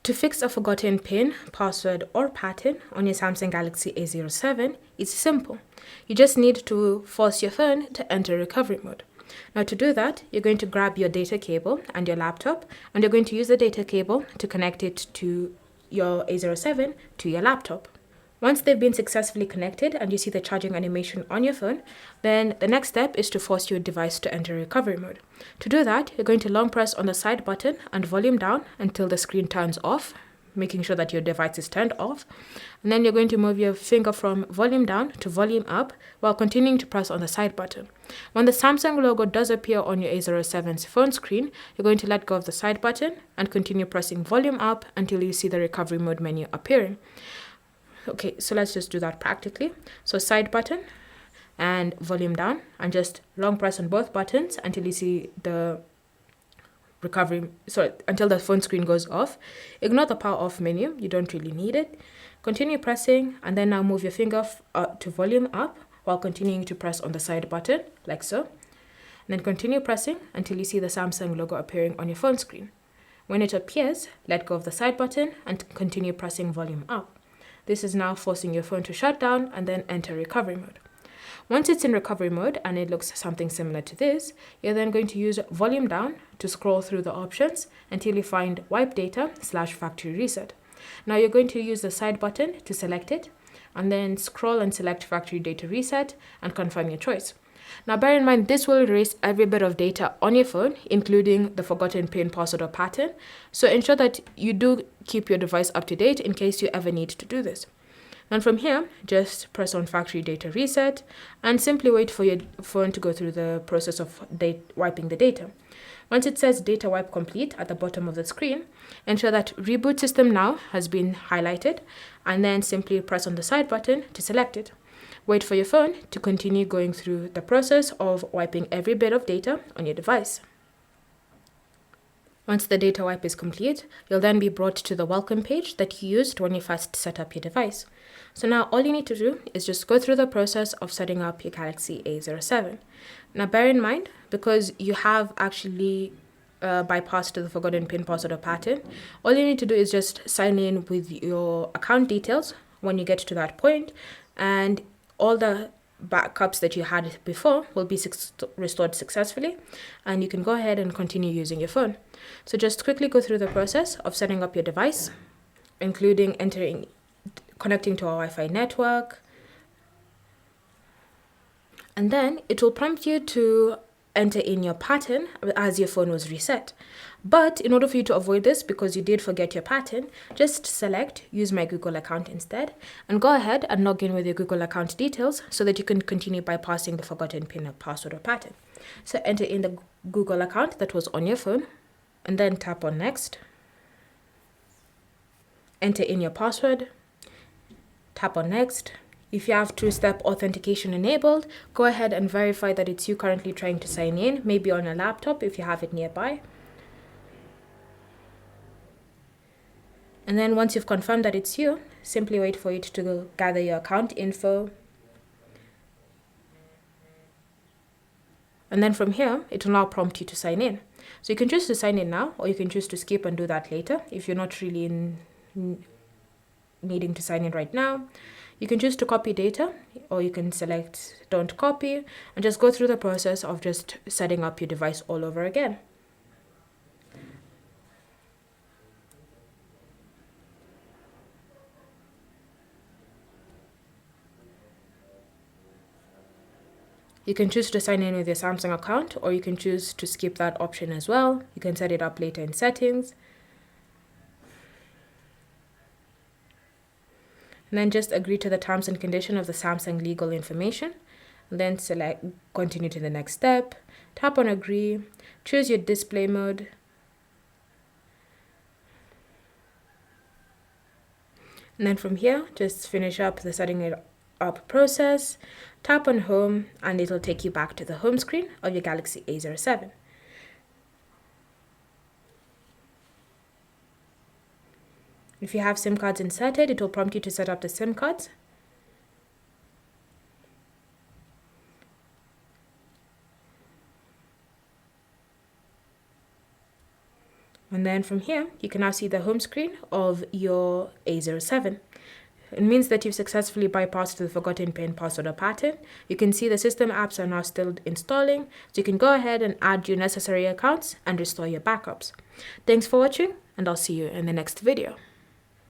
To fix a forgotten PIN, password, or pattern on your Samsung Galaxy A07, it's simple. You just need to force your phone to enter recovery mode. Now to do that, you're going to grab your data cable and your laptop, and you're going to use the data cable to connect it to your A07 to your laptop. Once they've been successfully connected and you see the charging animation on your phone, then the next step is to force your device to enter recovery mode. To do that, you're going to long press on the side button and volume down until the screen turns off, making sure that your device is turned off. And then you're going to move your finger from volume down to volume up while continuing to press on the side button. When the Samsung logo does appear on your A07's phone screen, you're going to let go of the side button and continue pressing volume up until you see the recovery mode menu appearing. Okay, so let's just do that practically. So side button and volume down, and just long press on both buttons until you see the until the phone screen goes off. Ignore the power off menu, you don't really need it. Continue pressing, and then now move your finger to volume up while continuing to press on the side button, like so. And then continue pressing until you see the Samsung logo appearing on your phone screen. When it appears, let go of the side button and continue pressing volume up. This is now forcing your phone to shut down and then enter recovery mode. Once it's in recovery mode and it looks something similar to this, you're then going to use volume down to scroll through the options until you find wipe data/factory reset. Now you're going to use the side button to select it, and then scroll and select factory data reset and confirm your choice. Now bear in mind, this will erase every bit of data on your phone, including the forgotten PIN, password, or pattern. So ensure that you do keep your device up to date in case you ever need to do this. And from here, just press on factory data reset and simply wait for your phone to go through the process of wiping the data. Once it says data wipe complete at the bottom of the screen, ensure that reboot system now has been highlighted, and then simply press on the side button to select it. Wait for your phone to continue going through the process of wiping every bit of data on your device. Once the data wipe is complete, you'll then be brought to the welcome page that you used when you first set up your device. So now all you need to do is just go through the process of setting up your Galaxy A07. Now bear in mind, because you have actually bypassed the forgotten PIN, password, or pattern, all you need to do is just sign in with your account details when you get to that point, and all the backups that you had before will be restored successfully, and you can go ahead and continue using your phone. So just quickly go through the process of setting up your device, including connecting to a Wi-Fi network, and then it will prompt you to enter in your pattern as your phone was reset. But in order for you to avoid this, because you did forget your pattern, just select use my Google account instead, and go ahead and log in with your Google account details so that you can continue bypassing the forgotten PIN, password, or pattern. So enter in the Google account that was on your phone, and then tap on next. Enter in your password, tap on next. If you have two-step authentication enabled, go ahead and verify that it's you currently trying to sign in, maybe on a laptop if you have it nearby. And then once you've confirmed that it's you, simply wait for it to gather your account info. And then from here, it will now prompt you to sign in. So you can choose to sign in now, or you can choose to skip and do that later if you're not really needing to sign in right now. You can choose to copy data, or you can select don't copy and just go through the process of just setting up your device all over again. You can choose to sign in with your Samsung account, or you can choose to skip that option as well. You can set it up later in settings. And then just agree to the terms and conditions of the Samsung legal information. And then select continue to the next step. Tap on agree. Choose your display mode. And then from here, just finish up the setting it up process. Tap on home, and it'll take you back to the home screen of your Galaxy A07. If you have SIM cards inserted, it will prompt you to set up the SIM cards. And And then from here, you can now see the home screen of your A07. It means that you've successfully bypassed the forgotten PIN, password, or pattern. You can see the system apps are now still installing, so you can go ahead and add your necessary accounts and restore your backups. Thanks for watching, and I'll see you in the next video.